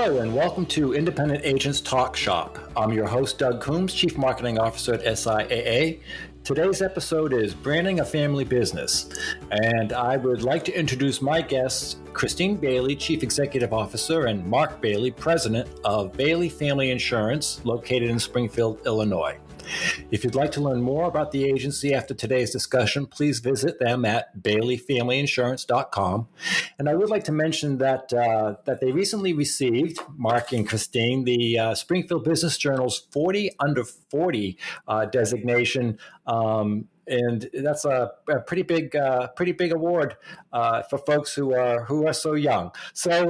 Hello and welcome to Independent Agents Talk Shop. I'm your host, Doug Coombs, Chief Marketing Officer at SIAA. Today's episode is Branding a Family Business, and I would like to introduce my guests, Christine Bailey, Chief Executive Officer, and Mark Bailey, President of Bailey Family Insurance, located in Springfield, Illinois. If you'd like to learn more about the agency after today's discussion, please visit them at baileyfamilyinsurance.com. And I would like to mention that they recently received, Mark and Christine, the Springfield Business Journal's 40 Under 40 designation. And that's a pretty big award for folks who are so young. So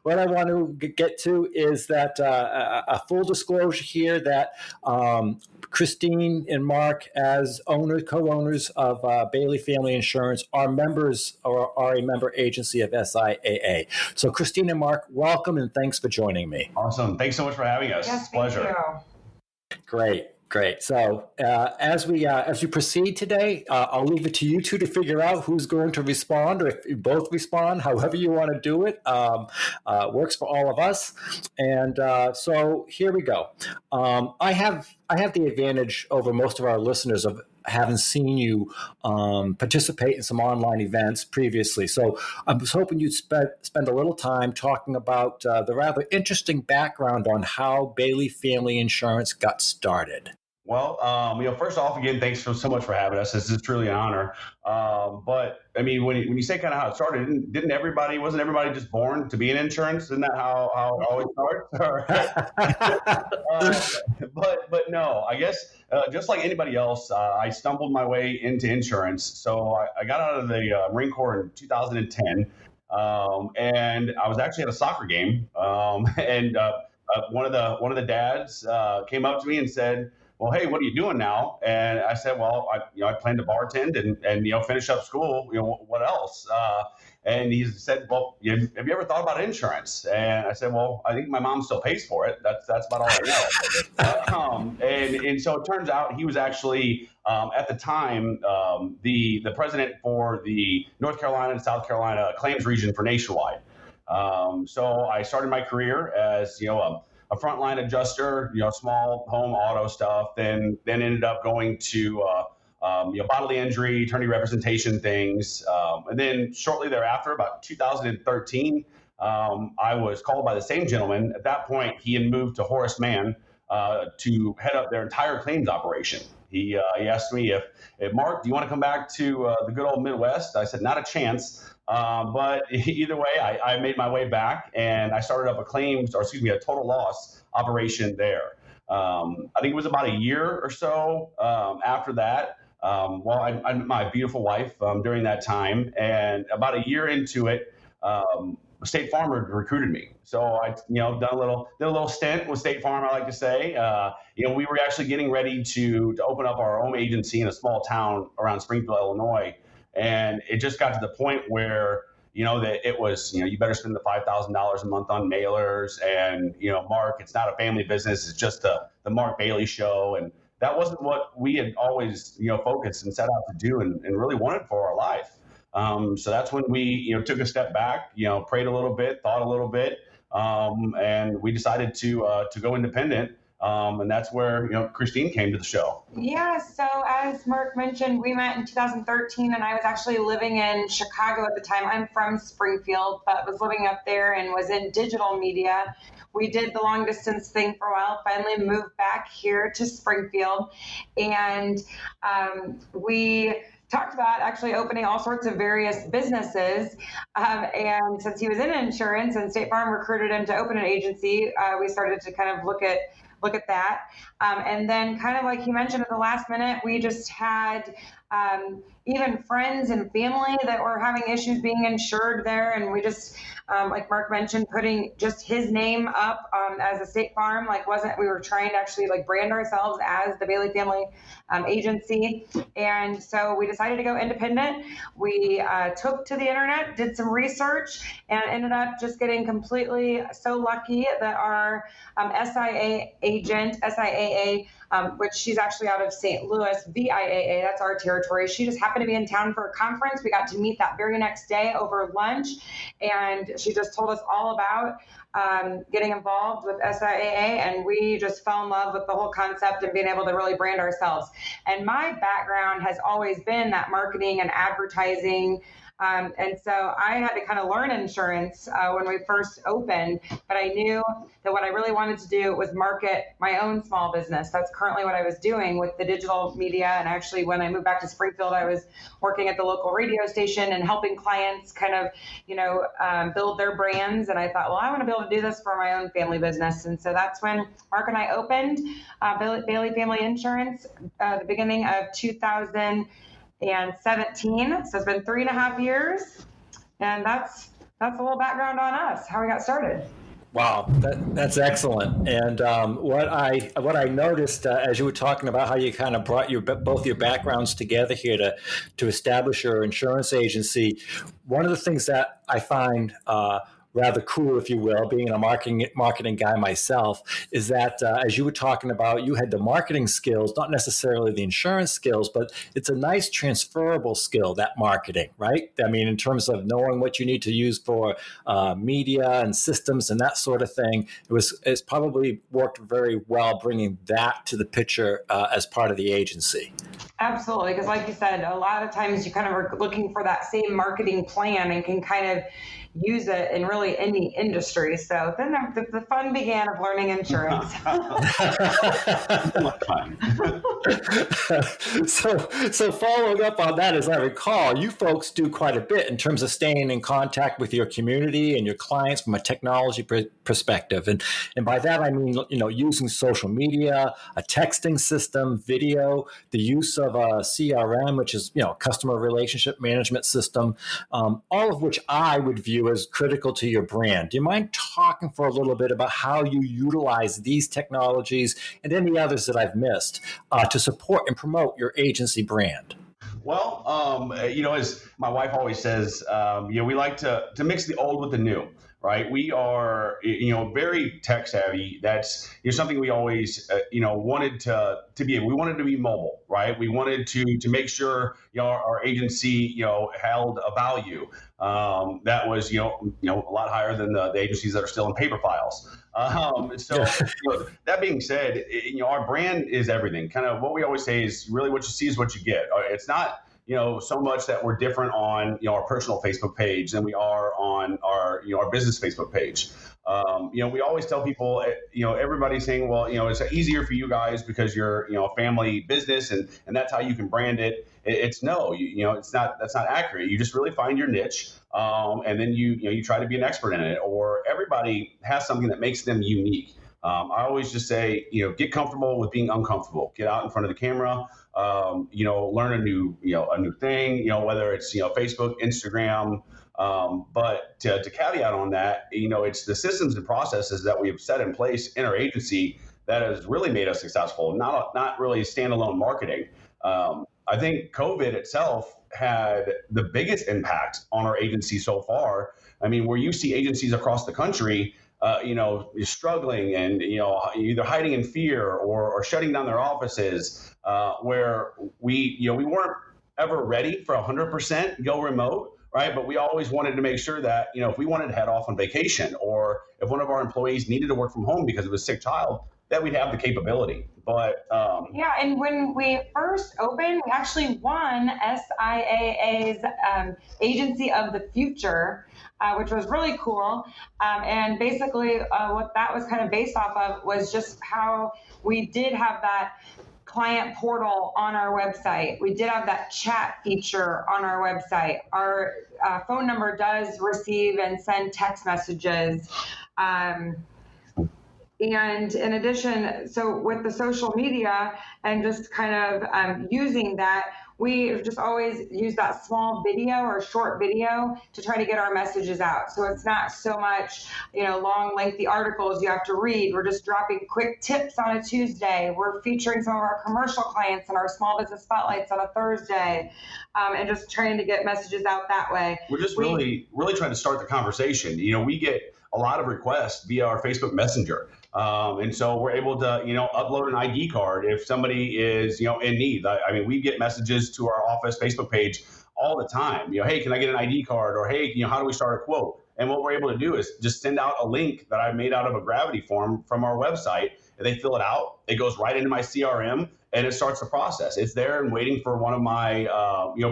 what I want to get to is that a full disclosure here that Christine and Mark, as co-owners of Bailey Family Insurance, are members or are a member agency of SIAA. So Christine and Mark, welcome and thanks for joining me. Awesome. Thanks so much for having us. Yes, Pleasure. Great. So as we proceed today, I'll leave it to you two to figure out who's going to respond, or if you both respond, however you want to do it, works for all of us. And so here we go. I have the advantage over most of our listeners of having seen you participate in some online events previously. So I was hoping you'd spend a little time talking about the rather interesting background on how Bailey Family Insurance got started. Well, first off, again, thanks so much for having us. This is truly an honor. But I mean, when you say kind of how it started, wasn't everybody just born to be in insurance? Isn't that how it always starts? But no, I guess just like anybody else, I stumbled my way into insurance. So I got out of the Marine Corps in 2010, and I was actually at a soccer game, and one of the dads came up to me and said, "Well, hey, what are you doing now?" And I said, "Well, I plan to bartend and finish up school. What else?" And he said, "Well, have you ever thought about insurance?" And I said, "Well, I think my mom still pays for it. That's about all I know." And so it turns out he was actually at the time the president for the North Carolina and South Carolina claims region for Nationwide. So I started my career as a frontline adjuster, small home auto stuff, then ended up going to bodily injury, attorney representation things. And then shortly thereafter, about 2013, I was called by the same gentleman. At that point, he had moved to Horace Mann to head up their entire claims operation. He asked me if Mark, do you want to come back to the good old Midwest? I said, not a chance. But either way, I made my way back and I started up a total loss operation there. I think it was about a year or so after that. I met my beautiful wife during that time, and about a year into it, State Farm recruited me. So I, did a little stint with State Farm, I like to say. We were actually getting ready to open up our own agency in a small town around Springfield, Illinois. And it just got to the point where, that it was, you better spend the $5,000 a month on mailers. And, Mark, it's not a family business. It's just the Mark Bailey show. And that wasn't what we had always, focused and set out to do and really wanted for our life. So that's when we, took a step back, prayed a little bit, thought a little bit, and we decided to go independent. And that's where, Christine came to the show. Yeah, so as Mark mentioned, we met in 2013, and I was actually living in Chicago at the time. I'm from Springfield, but was living up there and was in digital media. We did the long distance thing for a while, finally moved back here to Springfield, and we talked about actually opening all sorts of various businesses. And since he was in insurance and State Farm recruited him to open an agency, we started to kind of look at that. And then kind of like he mentioned at the last minute, we just had even friends and family that were having issues being insured there. And we just, like Mark mentioned, putting just his name up as a State Farm, we were trying to actually brand ourselves as the Bailey Family Agency. And so we decided to go independent. We took to the internet, did some research, and ended up just getting completely so lucky that our SIAA which she's actually out of St. Louis, VIAA, that's our territory. She just happened to be in town for a conference. We got to meet that very next day over lunch, and she just told us all about getting involved with SIAA, and we just fell in love with the whole concept and being able to really brand ourselves. And my background has always been that marketing and advertising. And so I had to kind of learn insurance when we first opened, but I knew that what I really wanted to do was market my own small business. That's currently what I was doing with the digital media. And actually, when I moved back to Springfield, I was working at the local radio station and helping clients kind of, build their brands. And I thought, well, I want to be able to do this for my own family business. And so that's when Mark and I opened Bailey Family Insurance the beginning of 2017. So it's been 3.5 years, and that's a little background on us, how we got started. Wow, that's excellent. And what I noticed as you were talking about how you kind of brought both your backgrounds together here to establish your insurance agency, one of the things that I find rather cool, if you will, being a marketing guy myself, is that as you were talking about, you had the marketing skills, not necessarily the insurance skills, but it's a nice transferable skill, that marketing, right? I mean, in terms of knowing what you need to use for media and systems and that sort of thing, it's probably worked very well bringing that to the picture as part of the agency. Absolutely, because like you said, a lot of times you kind of are looking for that same marketing plan and can kind of use it in really any industry. So then the fun began of learning insurance. So following up on that, as I recall, you folks do quite a bit in terms of staying in contact with your community and your clients from a technology perspective. And by that, I mean, using social media, a texting system, video, the use of a CRM, which is, customer relationship management system, all of which I would view as critical to your brand. Do you mind talking for a little bit about how you utilize these technologies and any others that I've missed to support and promote your agency brand? Well, as my wife always says, we like to mix the old with the new. Right, we are, very tech savvy. That's something we always, wanted to be. We wanted to be mobile, right? We wanted to make sure, our agency, held a value that was, a lot higher than the agencies that are still in paper files. That being said, our brand is everything. Kind of what we always say is really what you see is what you get. It's not, so much that we're different on, our personal Facebook page than we are on our business Facebook page. We always tell people, everybody's saying, well, it's easier for you guys because you're, a family business and that's how you can brand it. It's no, it's not, that's not accurate. You just really find your niche. And then you try to be an expert in it, or everybody has something that makes them unique. I always just say, get comfortable with being uncomfortable. Get out in front of the camera, learn a new thing, whether it's, Facebook, Instagram. But to caveat on that, it's the systems and processes that we've set in place in our agency that has really made us successful, not really standalone marketing. I think COVID itself had the biggest impact on our agency so far. I mean, where you see agencies across the country, struggling and, either hiding in fear or shutting down their offices, where we weren't ever ready for 100% go remote, right? But we always wanted to make sure that, if we wanted to head off on vacation or if one of our employees needed to work from home because of a sick child, that we'd have the capability. But and when we first opened, we actually won SIAA's Agency of the Future, which was really cool. And basically what that was kind of based off of was just how we did have that client portal on our website. We did have that chat feature on our website. Our phone number does receive and send text messages. And in addition, so with the social media and just kind of using that, we just always use that small video or short video to try to get our messages out. So it's not so much, long, lengthy articles you have to read. We're just dropping quick tips on a Tuesday. We're featuring some of our commercial clients in our small business spotlights on a Thursday, and just trying to get messages out that way. We're just really trying to start the conversation. We get a lot of requests via our Facebook Messenger. And so we're able to, upload an ID card if somebody is, in need. I mean, we get messages to our office Facebook page all the time. Hey, can I get an ID card? Or hey, how do we start a quote? And what we're able to do is just send out a link that I made out of a Gravity form from our website. And they fill it out. It goes right into my CRM, and it starts the process. It's there and waiting for one of my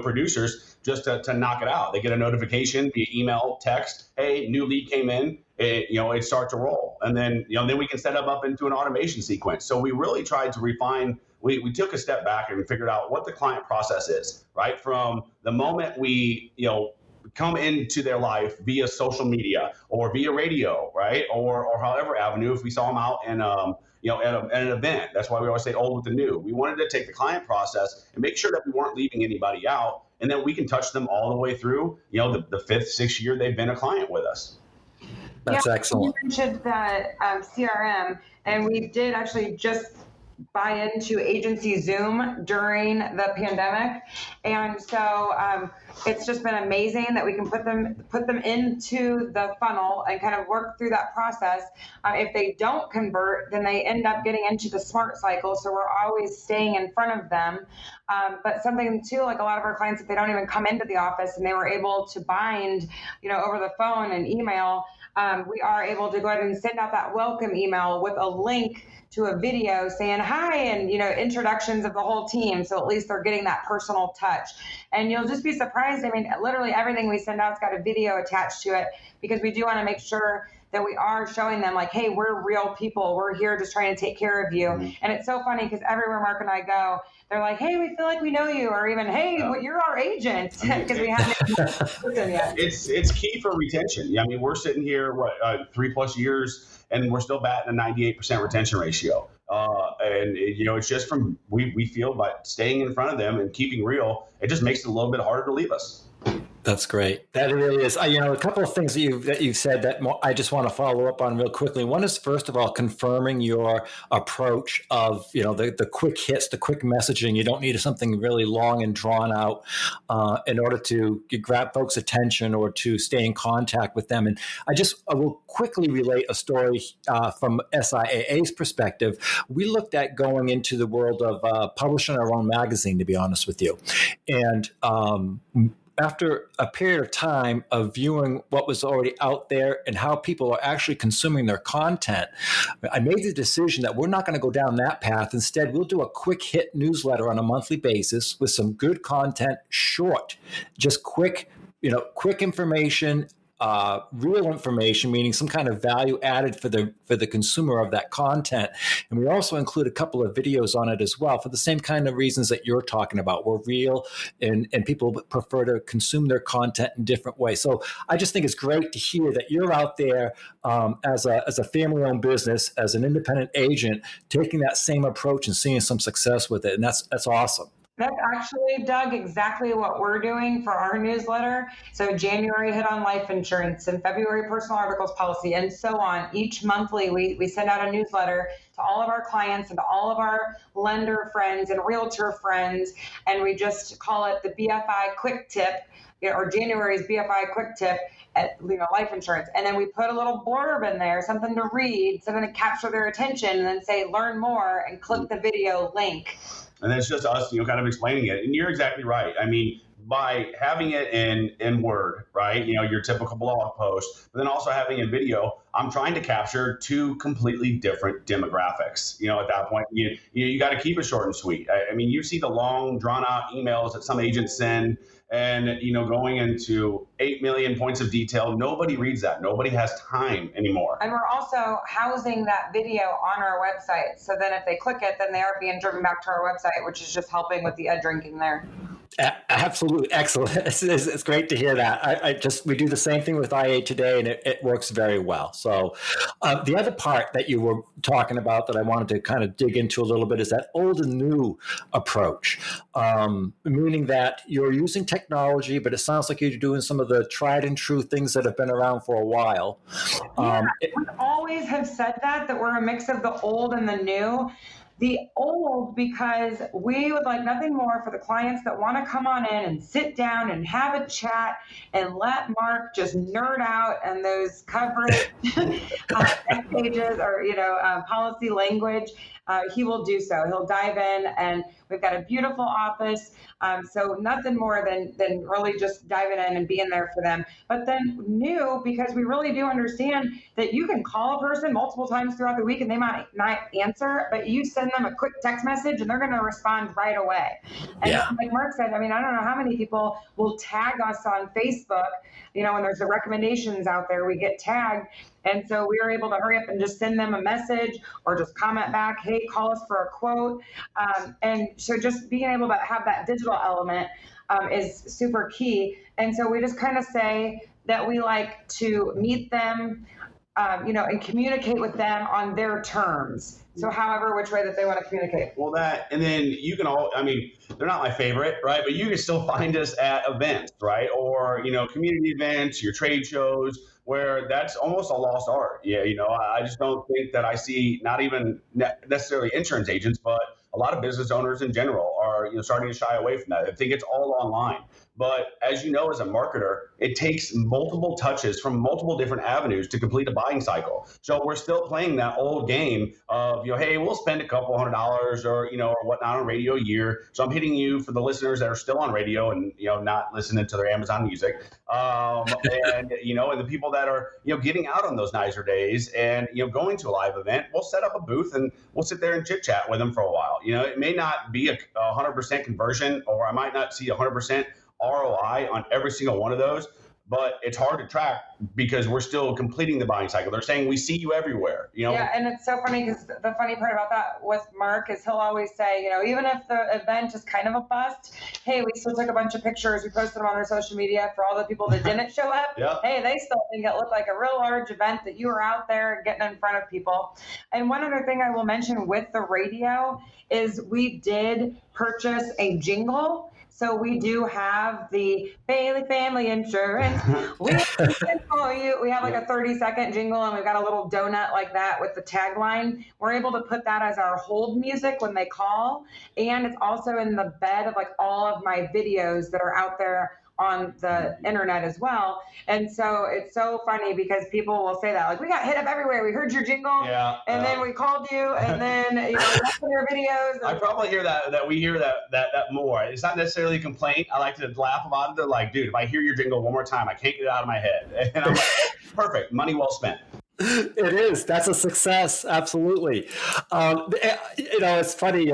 producers just to knock it out. They get a notification via email, text. Hey, new lead came in. It starts to roll, and then then we can set them up into an automation sequence. So we really tried to refine. We took a step back and figured out what the client process is, right? From the moment we come into their life via social media or via radio, right? Or however avenue, if we saw them out in at an event. That's why we always say old with the new. We wanted to take the client process and make sure that we weren't leaving anybody out, and then we can touch them all the way through, the fifth, sixth year they've been a client with us. That's excellent. You mentioned that CRM, and we did actually just buy into agency Zoom during the pandemic, and so it's just been amazing that we can put them into the funnel and kind of work through that process. If they don't convert, then they end up getting into the smart cycle, so we're always staying in front of them. But something too, like a lot of our clients, if they don't even come into the office and they were able to bind, over the phone and email, we are able to go ahead and send out that welcome email with a link to a video saying hi and introductions of the whole team, so at least they're getting that personal touch. And you'll just be surprised. I mean, literally everything we send out's got a video attached to it, because we do want to make sure that we are showing them like, hey, we're real people, we're here just trying to take care of you. Mm-hmm. And it's so funny because everywhere Mark and I go, they're like, hey, we feel like we know you, or even, hey, you're our agent, because we haven't spoken yet. It's key for retention. I mean, we're sitting here 3+ years and we're still batting a 98% retention ratio. It's just from we feel by staying in front of them and keeping real, it just makes it a little bit harder to leave us. That's great. That really is. A couple of things that you've said that I just want to follow up on real quickly. One is, first of all, confirming your approach of the quick hits, the quick messaging. You don't need something really long and drawn out in order to grab folks' attention or to stay in contact with them. And I will quickly relate a story from SIAA's perspective. We looked at going into the world of publishing our own magazine, to be honest with you, and after a period of time of viewing what was already out there and how people are actually consuming their content, I made the decision that we're not going to go down that path. Instead, we'll do a quick hit newsletter on a monthly basis with some good content, short, just quick information, real information, meaning some kind of value added for the consumer of that content. And we also include a couple of videos on it as well for the same kind of reasons that you're talking about. We're real, and people prefer to consume their content in different ways. So I just think it's great to hear that you're out there as a family-owned business, as an independent agent, taking that same approach and seeing some success with it. And that's awesome. That's actually, Doug, exactly what we're doing for our newsletter. So January hit on life insurance, and February personal articles policy, and so on. Each monthly, we send out a newsletter to all of our clients and to all of our lender friends and realtor friends, and we just call it the BFI Quick Tip, or January's BFI Quick Tip at life insurance. And then we put a little blurb in there, something to read, something to capture their attention, and then say, learn more, and click the video link. And then it's just us, kind of explaining it. And you're exactly right. I mean, by having it in Word, right? Your typical blog post, but then also having a video, I'm trying to capture two completely different demographics. At that point, you got to keep it short and sweet. I mean, you see the long, drawn out emails that some agents send, and going into 8 million points of detail. Nobody reads that. Nobody has time anymore. And we're also housing that video on our website, so then if they click it, then they are being driven back to our website, which is just helping with the ed drinking there. Absolutely excellent. It's great to hear that. We do the same thing with IA Today, and it works very well. So the other part that you were talking about that I wanted to kind of dig into a little bit is that old and new approach, meaning that you're using technology, but it sounds like you're doing some of the tried and true things that have been around for a while. We always have said that we're a mix of the old and the new. the old, because we would like nothing more for the clients that want to come on in and sit down and have a chat and let Mark just nerd out and those coverage pages or, policy language. He will do so. He'll dive in, and we've got a beautiful office. So nothing more than really just diving in and being there for them. But then new, because we really do understand that you can call a person multiple times throughout the week and they might not answer, but you send them a quick text message and they're going to respond right away. And like Mark said, I don't know how many people will tag us on Facebook. When there's the recommendations out there, we get tagged. And so we were able to hurry up and just send them a message or just comment back, hey, call us for a quote. And so just being able to have that digital element is super key. And so we just kind of say that we like to meet them, and communicate with them on their terms. So however, which way that they want to communicate. Well, and then you can they're not my favorite, right? But you can still find us at events, right? Or, community events, your trade shows, where that's almost a lost art. Yeah, I just don't think that I see, not even necessarily insurance agents, but a lot of business owners in general are starting to shy away from that. I think it's all online. But as you know, as a marketer, it takes multiple touches from multiple different avenues to complete a buying cycle. So we're still playing that old game of, hey, we'll spend a couple $100 or whatnot on radio a year. So I'm hitting you for the listeners that are still on radio and, not listening to their Amazon music. And the people that are, getting out on those nicer days and, going to a live event, we'll set up a booth and we'll sit there and chit chat with them for a while. It may not be a 100% conversion, or I might not see 100% ROI on every single one of those, but it's hard to track because we're still completing the buying cycle. They're saying we see you everywhere, Yeah, and it's so funny because the funny part about that with Mark is he'll always say, even if the event is kind of a bust, hey, we still took a bunch of pictures, we posted them on our social media for all the people that didn't show up. Hey, they still think it looked like a real large event that you were out there getting in front of people. And one other thing I will mention with the radio is we did purchase a jingle. So we do have the Bailey Family Insurance. We call you. We have like a 30-second jingle, and we've got a little donut like that with the tagline. We're able to put that as our hold music when they call, and it's also in the bed of like all of my videos that are out there on the internet as well. And so it's so funny because people will say that, like, we got hit up everywhere. We heard your jingle, and then we called you, and then your videos. I probably hear that we hear that more. It's not necessarily a complaint. I like to laugh about it. They're like, dude, if I hear your jingle one more time, I can't get it out of my head. And I'm like, perfect, money well spent. It is. That's a success. Absolutely. It's funny.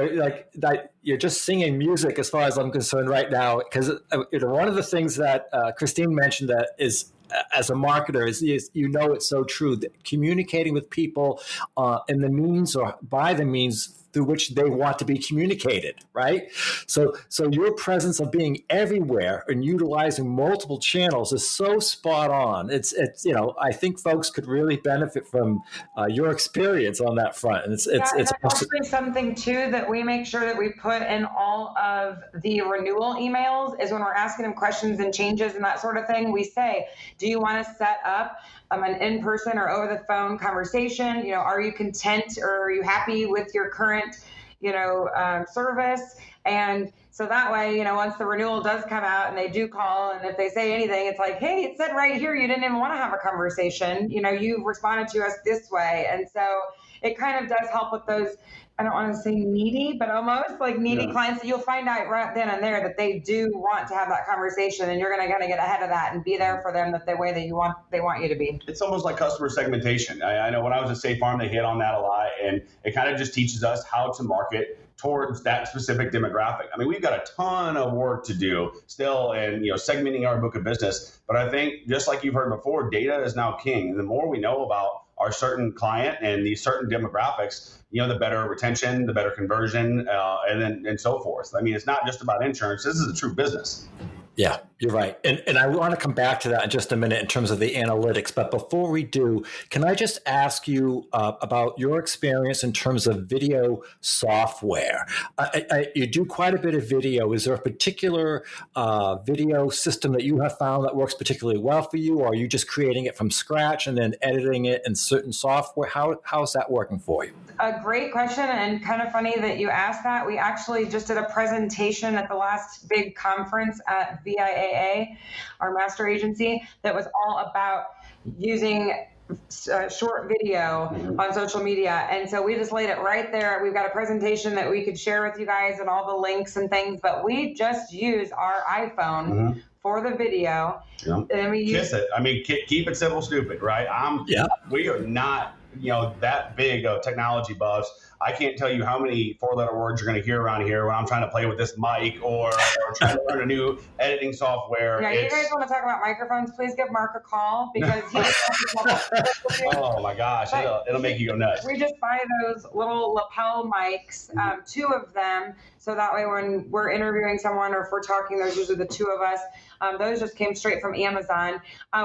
You're just singing music as far as I'm concerned right now, because one of the things that Christine mentioned that is, as a marketer, is it's so true that communicating with people in the means or by the means through which they want to be communicated, right? So your presence of being everywhere and utilizing multiple channels is so spot on. It's I think folks could really benefit from your experience on that front. And it's actually something too that we make sure that we put in all of the renewal emails is when we're asking them questions and changes and that sort of thing. We say, do you want to set up an in-person or over the phone conversation? Are you content or are you happy with your current service? And so that way, once the renewal does come out and they do call, and if they say anything, it's like, hey, it said right here you didn't even want to have a conversation. You responded to us this way. And so it kind of does help with those, I don't want to say needy, but almost like needy clients that you'll find out right then and there that they do want to have that conversation, and you're going to get ahead of that and be there for them the way that they want you to be. It's almost like customer segmentation. I know when I was at State Farm, they hit on that a lot, and it kind of just teaches us how to market towards that specific demographic. I mean, we've got a ton of work to do still in segmenting our book of business, but I think just like you've heard before, data is now king, and the more we know about our certain client and these certain demographics, the better retention, the better conversion, and so forth. I mean, it's not just about insurance. This is a true business. Yeah, You're right. And I want to come back to that in just a minute in terms of the analytics. But before we do, can I just ask you about your experience in terms of video software? You do quite a bit of video. Is there a particular video system that you have found that works particularly well for you? Or are you just creating it from scratch and then editing it in certain software? How's that working for you? A great question, and kind of funny that you asked that. We actually just did a presentation at the last big conference at VIAA, our master agency, that was all about using short video on social media. And so we just laid it right there. We've got a presentation that we could share with you guys and all the links and things, but we just use our iPhone for the video. Yeah. And we use it. I mean, keep it simple, stupid, right? We are not, that big of technology buffs. I can't tell you how many 4-letter words you're going to hear around here when I'm trying to play with this mic or trying to learn a new editing software. Yeah, you guys want to talk about microphones, please give Mark a call because oh my gosh, it'll make you go nuts. We just buy those little lapel mics, 2 of them, so that way when we're interviewing someone or if we're talking, there's usually the 2 of us. Those just came straight from Amazon.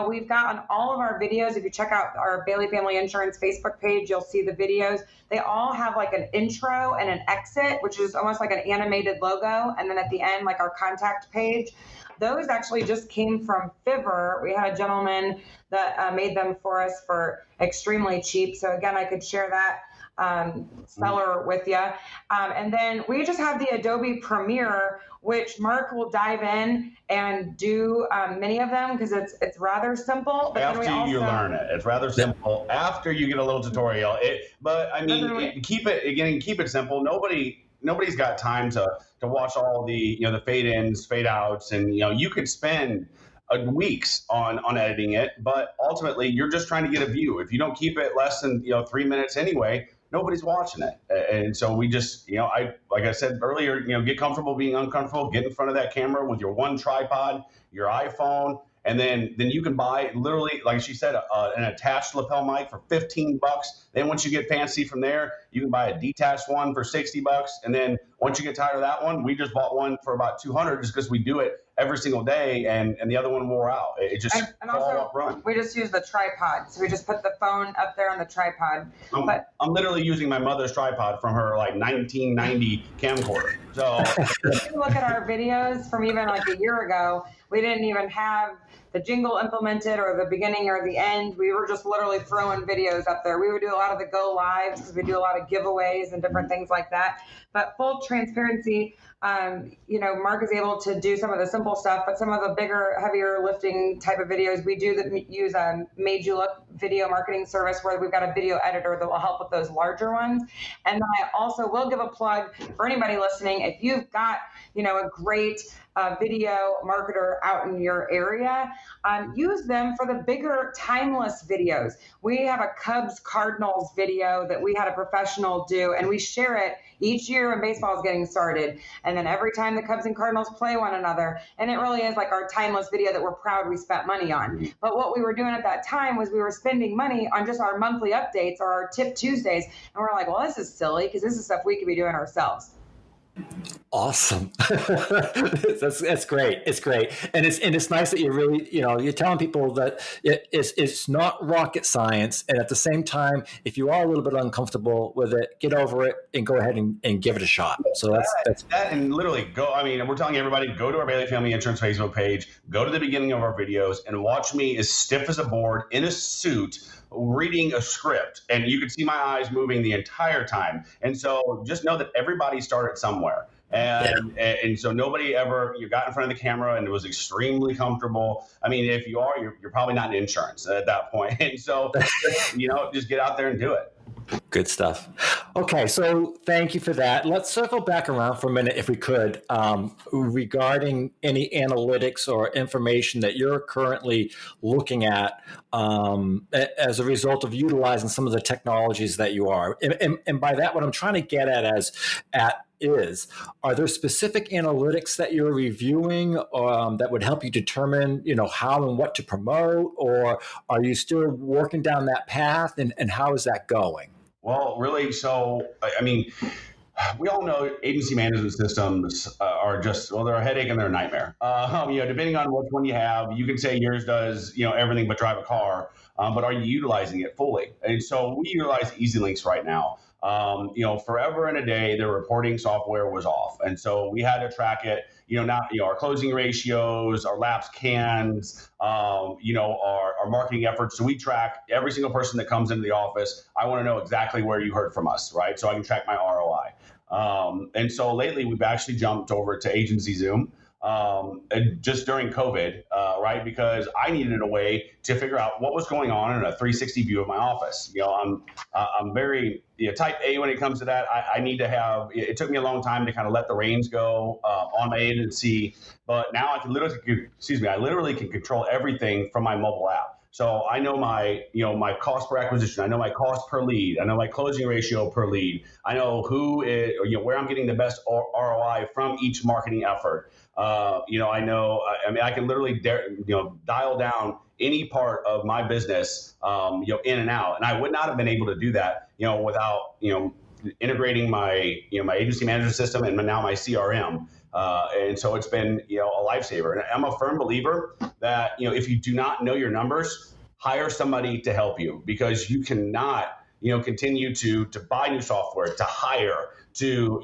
We've got on all of our videos, if you check out our Bailey Family Insurance Facebook page, you'll see the videos. They all have like an intro and an exit, which is almost like an animated logo. And then at the end, like our contact page. Those actually just came from Fiverr. We had a gentleman that made them for us for extremely cheap. So again, I could share that seller with you. And then we just have the Adobe Premiere, which Mark will dive in and do many of them because it's rather simple. But after you learn it, it's rather simple. After you get a little tutorial, keep it simple. Nobody's got time to watch all the the fade ins, fade outs, and you could spend weeks on editing it, but ultimately you're just trying to get a view. If you don't keep it less than 3 minutes anyway, nobody's watching it. And so we just, like I said earlier, get comfortable being uncomfortable, get in front of that camera with your one tripod, your iPhone, and then you can buy literally, like she said, an attached lapel mic for $15. Then once you get fancy from there, you can buy a detached one for $60. And then once you get tired of that one, we just bought one for about $200 just because we do it every single day, and the other one wore out. It just and also run. We just use the tripod, so we just put the phone up there on the tripod. I'm literally using my mother's tripod from her 1990 camcorder. So if you look at our videos from even like a year ago, we didn't even have the jingle implemented or the beginning or the end. We were just literally throwing videos up there. We would do a lot of the go lives because we do a lot of giveaways and different things like that. But full transparency, Mark is able to do some of the simple stuff, but some of the bigger, heavier lifting type of videos, we do use a Made You Look video marketing service where we've got a video editor that will help with those larger ones. And then I also will give a plug for anybody listening. If you've got, a great video marketer out in your area, use them for the bigger timeless videos. We have a Cubs Cardinals video that we had a professional do, and we share it each year when baseball is getting started. And then every time the Cubs and Cardinals play one another. And it really is like our timeless video that we're proud we spent money on. But what we were doing at that time was we were spending money on just our monthly updates or our Tip Tuesdays. And we're like, well, this is silly because this is stuff we could be doing ourselves. Awesome. That's great. It's great. And it's nice that you're really, you're telling people that it's not rocket science. And at the same time, if you are a little bit uncomfortable with it, get over it and go ahead and give it a shot. So that's that. And literally go, we're telling everybody, go to our Bailey Family Insurance Facebook page, go to the beginning of our videos and watch me as stiff as a board in a suit reading a script, and you could see my eyes moving the entire time. And so just know that everybody started somewhere. And so nobody ever, you got in front of the camera and it was extremely comfortable. If you are, you're probably not in insurance at that point. And so, just get out there and do it. Good stuff. Okay, so thank you for that. Let's circle back around for a minute, if we could, regarding any analytics or information that you're currently looking at as a result of utilizing some of the technologies that you are. And by that, what I'm trying to get at is, are there specific analytics that you're reviewing that would help you determine, how and what to promote, or are you still working down that path, and how is that going? Well, really, so, we all know agency management systems are just, well, they're a headache and they're a nightmare. Depending on which one you have, you can say yours does, everything but drive a car, but are you utilizing it fully? And so we utilize EasyLinks right now. Forever and a day, their reporting software was off. And so we had to track it, now, our closing ratios, our lapse cans, our marketing efforts. So we track every single person that comes into the office. I want to know exactly where you heard from us, right? So I can track my ROI. And so lately we've actually jumped over to Agency Zoom. And just during COVID, right? Because I needed a way to figure out what was going on in a 360 view of my office. I'm very type A when it comes to that. I need to have. It took me a long time to kind of let the reins go on my agency, but now I literally can control everything from my mobile app. So I know my cost per acquisition. I know my cost per lead. I know my closing ratio per lead. I know where I'm getting the best ROI from each marketing effort. I can literally dial down any part of my business, in and out. And I would not have been able to do that, without, integrating my agency management system and now my CRM. And so it's been, a lifesaver. And I'm a firm believer that, if you do not know your numbers, hire somebody to help you, because you cannot, continue to buy new software, to hire, to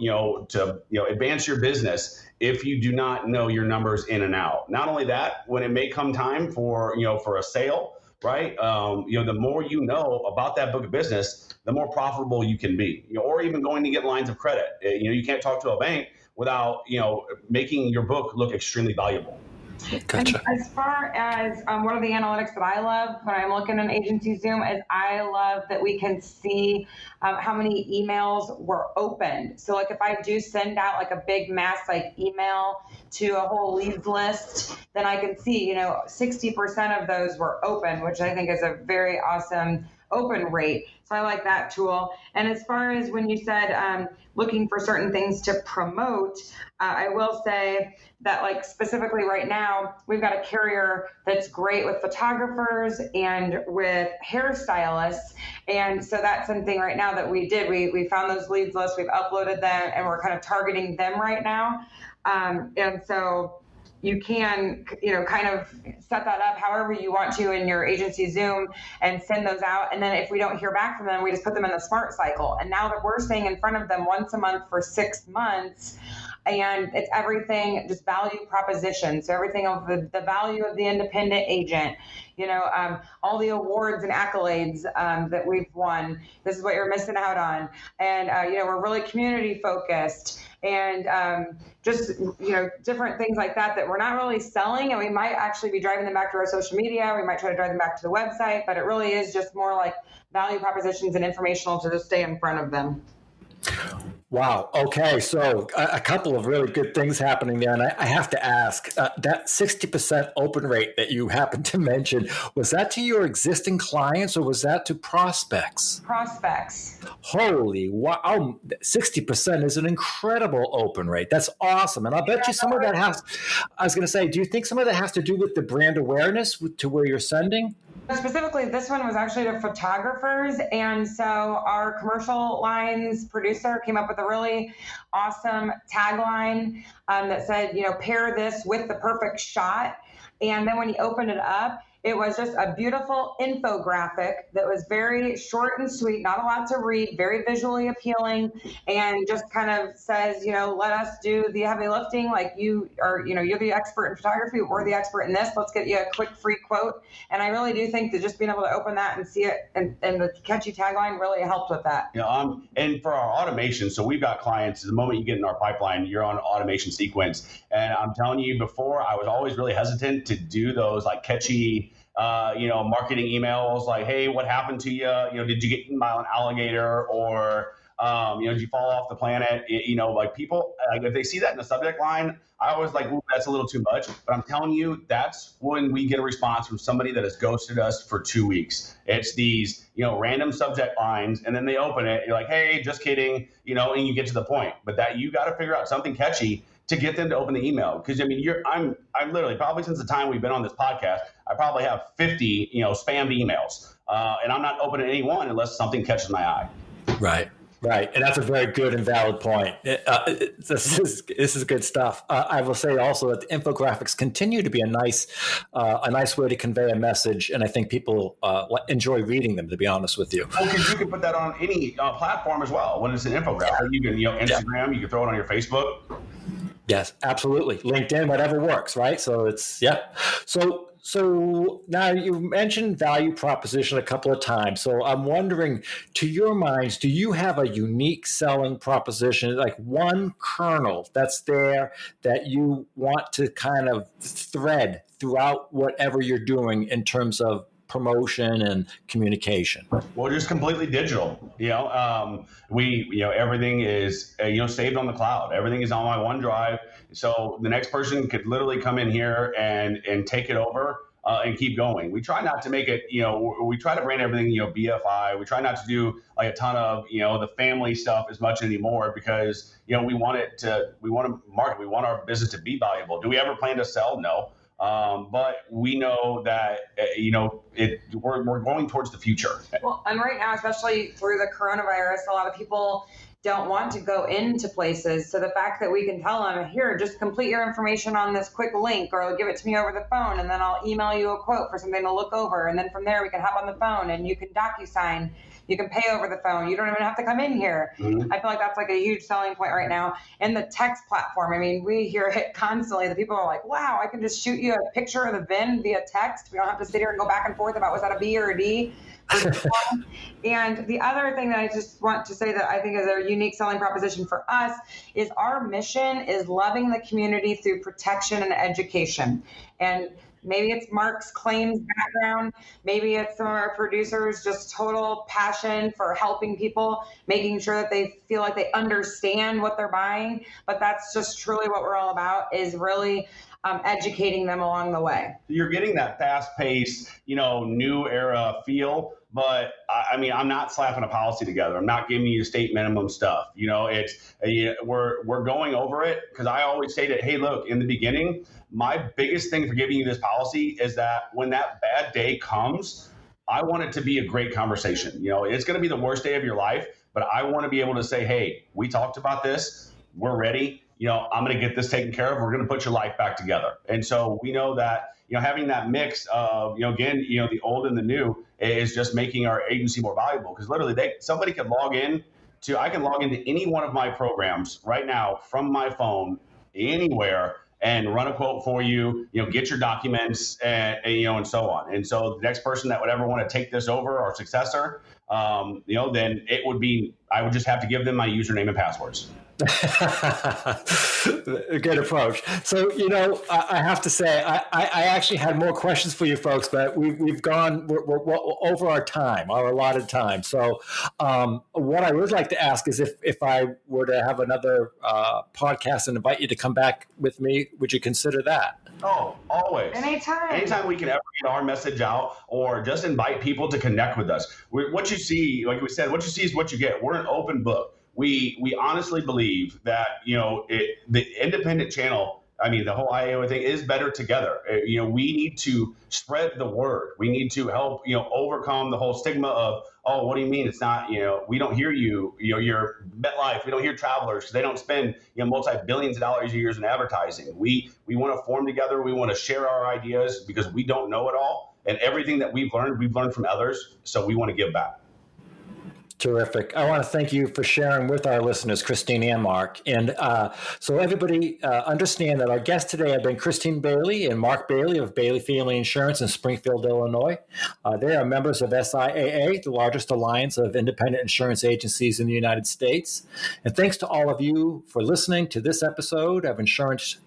advance your business if you do not know your numbers in and out. Not only that, when it may come time for a sale, right? The more you know about that book of business, the more profitable you can be, or even going to get lines of credit. You can't talk to a bank without, making your book look extremely valuable. Gotcha. And as far as one of the analytics that I love when I'm looking in Agency Zoom is I love that we can see how many emails were opened. So like if I do send out like a big mass email to a whole leads list, then I can see 60% of those were open, which I think is a very awesome open rate. So I like that tool. And as far as when you said looking for certain things to promote, I will say that specifically right now, we've got a carrier that's great with photographers and with hairstylists. And so that's something right now that we did. We found those leads lists, we've uploaded them, and we're kind of targeting them right now. And so you can, kind of set that up however you want to in your agency Zoom and send those out. And then if we don't hear back from them, we just put them in the smart cycle. And now that we're staying in front of them once a month for 6 months, and it's everything, just value proposition. So everything of the value of the independent agent, all the awards and accolades that we've won. This is what you're missing out on. And, we're really community focused. And just, different things like that we're not really selling. And we might actually be driving them back to our social media. We might try to drive them back to the website. But it really is just more like value propositions and informational to just stay in front of them. Wow. Okay. So a couple of really good things happening there. And I have to ask, that 60% open rate that you happened to mention, was that to your existing clients or was that to prospects? Prospects. Holy wow. 60% is an incredible open rate. That's awesome. And I'll bet you some of that do you think some of that has to do with the brand awareness to where you're sending? Specifically, this one was actually to photographers. And so our commercial lines producer came up with a really awesome tagline that said, pair this with the perfect shot. And then when he opened it up, it was just a beautiful infographic that was very short and sweet, not a lot to read, very visually appealing, and just kind of says, let us do the heavy lifting. Like you're the expert in photography, we're the expert in this. Let's get you a quick free quote. And I really do think that just being able to open that and see it and the catchy tagline really helped with that. And for our automation, so we've got clients, the moment you get in our pipeline, you're on automation sequence. And I'm telling you, before I was always really hesitant to do those catchy, marketing emails like, hey, what happened to you? Did you get eaten by an alligator, or, did you fall off the planet? People, if they see that in the subject line, I always ooh, that's a little too much. But I'm telling you, that's when we get a response from somebody that has ghosted us for 2 weeks. It's these, random subject lines, and then they open it. You're like, hey, just kidding, and you get to the point. But that you got to figure out something catchy to get them to open the email. Because I'm literally, probably since the time we've been on this podcast, I probably have 50, spammed emails, and I'm not opening any one unless something catches my eye. Right. Right, and that's a very good and valid point. This is good stuff. I will say also that the infographics continue to be a nice way to convey a message, and I think people enjoy reading them. To be honest with you, well, because you can put that on any platform as well. When it's an infographic, you can Instagram, you can throw it on your Facebook. Yes, absolutely. LinkedIn, whatever works, right? So it's So now you mentioned value proposition a couple of times. So I'm wondering, to your minds, do you have a unique selling proposition, like one kernel that's there that you want to kind of thread throughout whatever you're doing in terms of promotion and communication? Well, just completely digital. Everything is saved on the cloud. Everything is on my OneDrive. So the next person could literally come in here and take it over and keep going. We try not to make it, we try to brand everything, BFI. We try not to do like a ton of, the family stuff as much anymore because, we want to market. We want our business to be valuable. Do we ever plan to sell? No. But we know that, we're going towards the future. Well, and right now, especially through the coronavirus, a lot of people don't want to go into places. So the fact that we can tell them, here, just complete your information on this quick link, or give it to me over the phone, and then I'll email you a quote for something to look over. And then from there, we can hop on the phone and you can DocuSign. You can pay over the phone. You don't even have to come in here. Mm-hmm. I feel like that's like a huge selling point right now. And the text platform, I mean, we hear it constantly. The people are like, wow, I can just shoot you a picture of the VIN via text. We don't have to sit here and go back and forth about was that a B or a D. And the other thing that I just want to say that I think is a unique selling proposition for us is our mission is loving the community through protection and education. And maybe it's Mark's claims background. Maybe it's some of our producers' just total passion for helping people, making sure that they feel like they understand what they're buying. But that's just truly what we're all about, is really educating them along the way. You're getting that fast-paced, new era feel. But I mean, I'm not slapping a policy together. I'm not giving you state minimum stuff. We're going over it because I always say that, hey, look, in the beginning, my biggest thing for giving you this policy is that when that bad day comes, I want it to be a great conversation. It's going to be the worst day of your life, but I want to be able to say, hey, we talked about this. We're ready. I'm going to get this taken care of. We're going to put your life back together. And so we know that, having that mix of, the old and the new is just making our agency more valuable, because literally somebody can I can log into any one of my programs right now from my phone anywhere and run a quote for you, get your documents and so on. And so the next person that would ever want to take this over, our successor, then I would just have to give them my username and passwords. A good approach. So, I have to say, I actually had more questions for you folks, but we're over our allotted time. So, what I would like to ask is if I were to have another podcast and invite you to come back with me, would you consider that? Oh, always. Anytime we can ever get our message out, or just invite people to connect with us. What you see, like we said, what you see is what you get. We're an open book. We honestly believe that, the independent channel, the whole IAO thing is better together. We need to spread the word. We need to help, overcome the whole stigma of, oh, what do you mean? It's not, we don't hear you, you're MetLife. We don't hear Travelers because they don't spend, multi-billions of dollars a year in advertising. We want to form together. We want to share our ideas because we don't know it all. And everything that we've learned from others. So we want to give back. Terrific. I want to thank you for sharing with our listeners, Christine and Mark. And so everybody understand that our guests today have been Christine Bailey and Mark Bailey of Bailey Family Insurance in Springfield, Illinois. They are members of SIAA, the largest alliance of independent insurance agencies in the United States. And thanks to all of you for listening to this episode of Insurance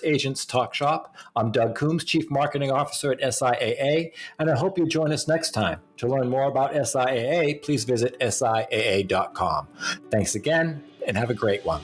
Agents Talk Shop. I'm Doug Coombs, Chief Marketing Officer at SIAA, and I hope you join us next time. To learn more about SIAA, please visit SIAA.com. Thanks again, and have a great one.